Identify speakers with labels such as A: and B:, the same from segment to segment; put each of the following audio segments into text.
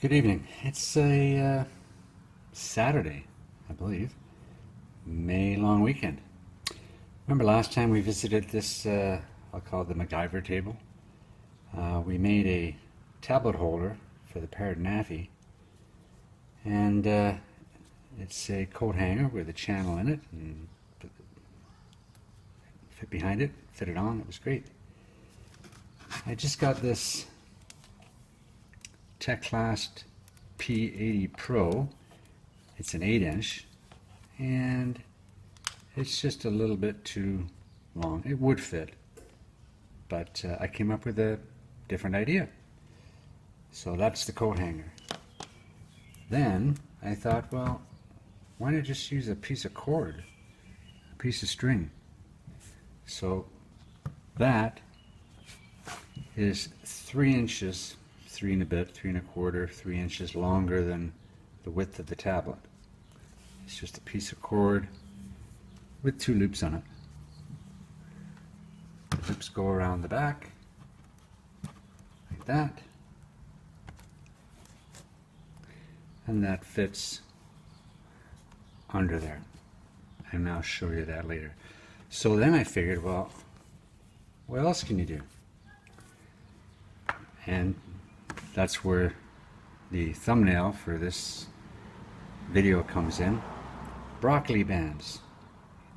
A: Good evening. It's a Saturday, I believe. May long weekend. Remember last time we visited this, I'll call it the MacGyver table. We made a tablet holder for the Parrot Anafi, and it's a coat hanger with a channel in it, and fit behind it, fit it on. It was great. I just got this Teclast P80 Pro. It's an 8-inch, and it's just a little bit too long. It would fit, but I came up with a different idea. So that's the coat hanger. Then I thought, well, why not just use a piece of cord, a piece of string? So that is 3 inches, 3 and a bit, 3 1/4, 3 inches longer than the width of the tablet. It's just a piece of cord with 2 loops on it. The loops go around the back like that, and that fits under there, and I'll show you that later. So then I figured, well, what else can you do? And that's where the thumbnail for this video comes in. Broccoli bands.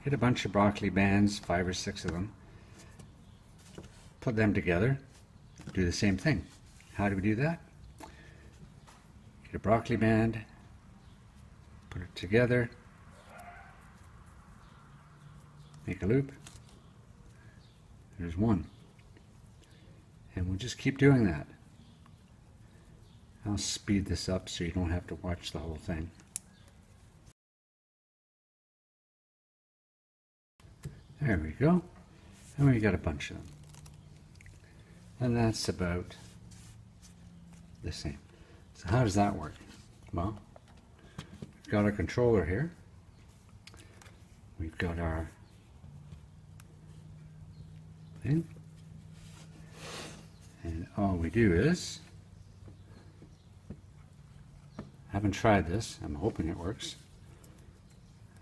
A: Get a bunch of broccoli bands, 5 or 6 of them, put them together, do the same thing. How do we do that? Get a broccoli band, put it together, make a loop. There's one. And we'll just keep doing that. I'll speed this up so you don't have to watch the whole thing. There we go. And we got a bunch of them. And that's about the same. So how does that work? Well, we've got our controller here. We've got our thing. And all we do is, I haven't tried this, I'm hoping it works.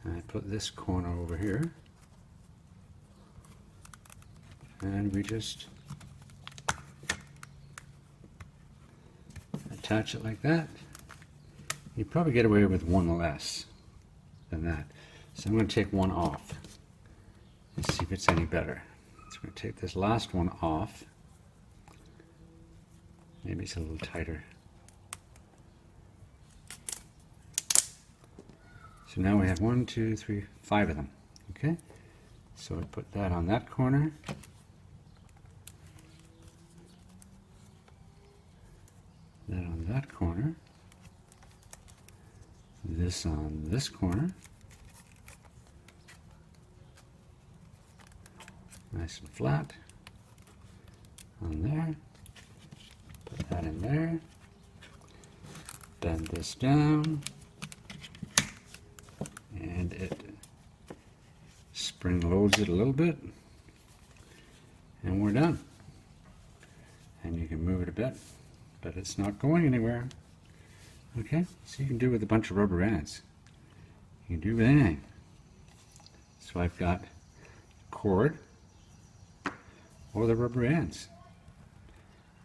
A: I put this corner over here, and we just attach it like that. You probably get away with one less than that. So I'm going to take one off and see if it's any better. So I'm going to take this last one off. Maybe it's a little tighter. So now we have 1, 2, 3, 5 of them. Okay, so I put that on that corner. That on that corner. This on this corner. Nice and flat. On there. Put that in there. Bend this down. And it spring loads it a little bit, and we're done. And you can move it a bit, but it's not going anywhere. Okay, so you can do it with a bunch of rubber bands. You can do it with anything. So I've got cord or the rubber bands,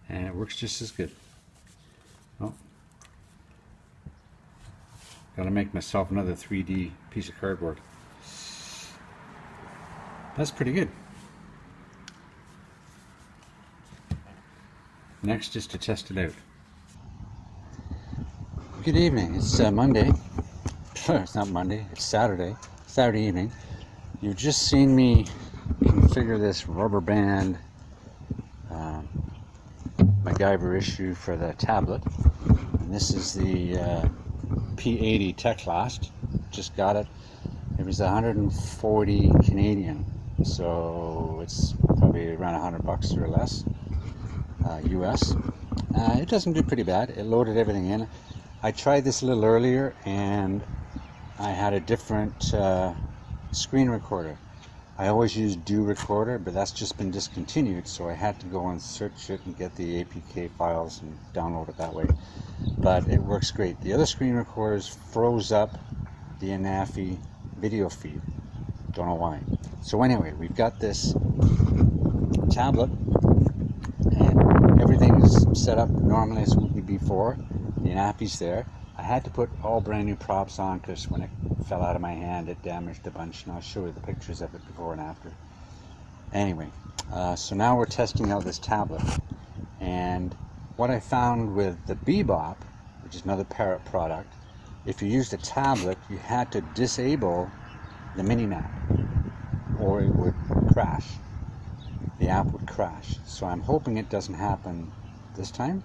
A: and it works just as good. Oh. Gotta make myself another 3D piece of cardboard. That's pretty good. Next is to test it out. Good evening. It's Monday. It's not Monday, it's Saturday. Saturday evening. You've just seen me configure this rubber band MacGyver issue for the tablet. And this is the P80 Teclast. Just got it. It was 140 Canadian, so it's probably around $100 or less US. It doesn't do pretty bad. It loaded everything in. I tried this a little earlier and I had a different screen recorder. I always use Do Recorder, but that's just been discontinued, so I had to go and search it and get the APK files and download it that way. But it works great. The other screen recorders froze up the Anafi video feed. Don't know why. So anyway, we've got this tablet, and everything's set up normally as would be before. The Anafi's there. I had to put all brand new props on because when it fell out of my hand it damaged a bunch, and I'll show you the pictures of it before and after. Anyway, so now we're testing out this tablet, and what I found with the Bebop, which is another Parrot product, if you used a tablet you had to disable the mini map or it would crash. The app would crash. So I'm hoping it doesn't happen this time,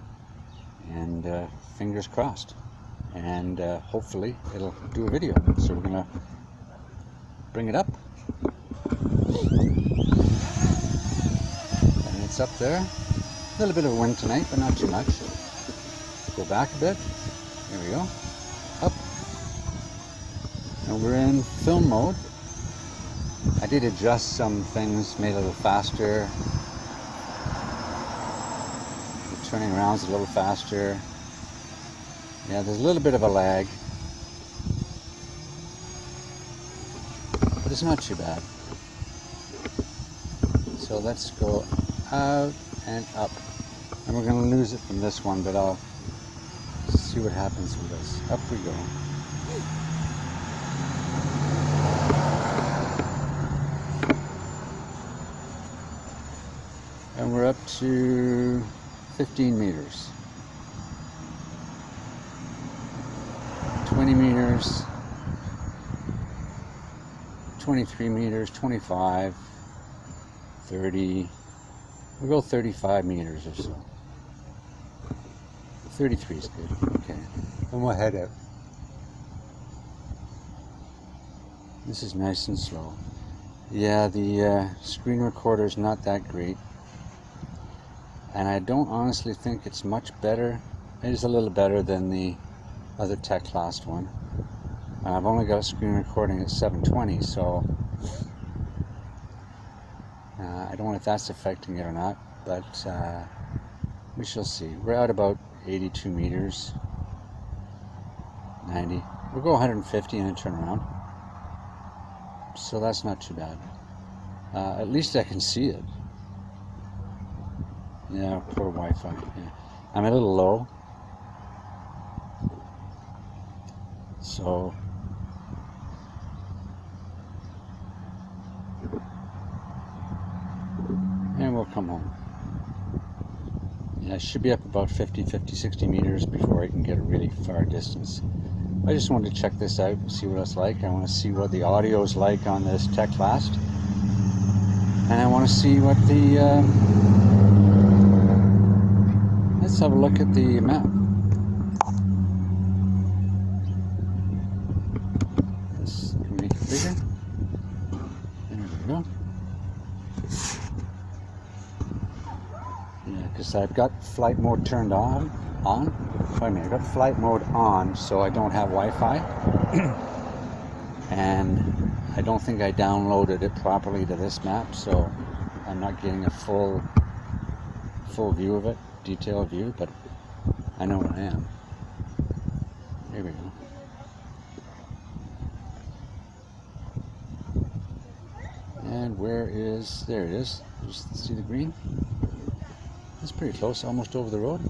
A: and fingers crossed. And hopefully it'll do a video. So we're gonna bring it up, and it's up there. A little bit of wind tonight, but not too much. Go back a bit. There we go. Up. And we're in film mode. I did adjust some things, made it a little faster. The turning around's a little faster. Yeah, there's a little bit of a lag, but it's not too bad. So let's go out and up. And we're going to lose it from this one, but I'll see what happens with this. Up we go. And we're up to 15 meters. 20 meters, 23 meters, 25, 30, we'll go 35 meters or so. 33 is good, okay. And we'll head out. This is nice and slow. Yeah, the screen recorder is not that great. And I don't honestly think it's much better. It is a little better than the other Tech Class one. I've only got a screen recording at 720, so I don't know if that's affecting it or not, but we shall see. We're at about 82 meters, 90. We'll go 150 and then turn around. So that's not too bad. At least I can see it. Yeah, poor Wi-Fi. Yeah. I'm a little low. So and we'll come home. Yeah, I should be up about 50, 60 meters before I can get a really far distance. I just wanted to check this out and see what it's like. I want to see what the audio is like on this Tech Last, and I want to see what the let's have a look at the map. Bigger. There we go. Yeah, because I've got flight mode turned on. Wait a minute, I've got flight mode on, so I don't have Wi-Fi. And I don't think I downloaded it properly to this map, so I'm not getting a full view of it, detailed view, but I know what I am. Here we go. And where is, there it is. Just see the green? It's pretty close, almost over the road.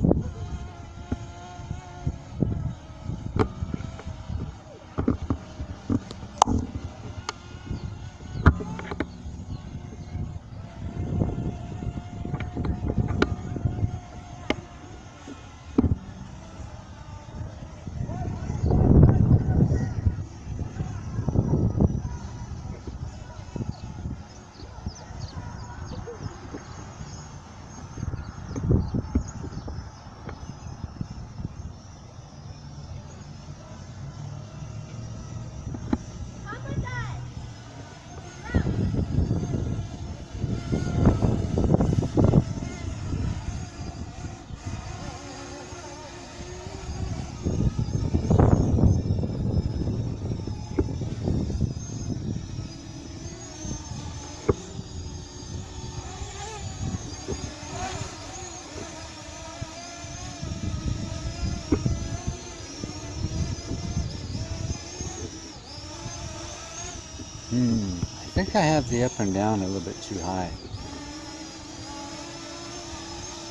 A: I think I have the up and down a little bit too high.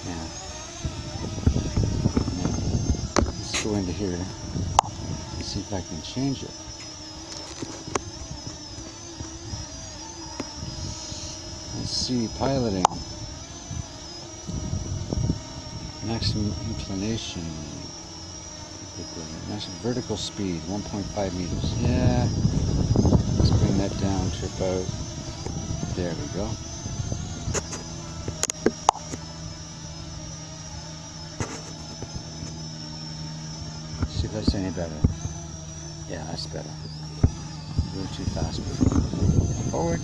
A: Yeah. Let's go into here and see if I can change it. Let's see, piloting. Maximum inclination. Maximum vertical speed, 1.5 meters. Yeah. Let's bring that down to about, there we go. See if that's any better. Yeah, that's better. A little too fast. Forward.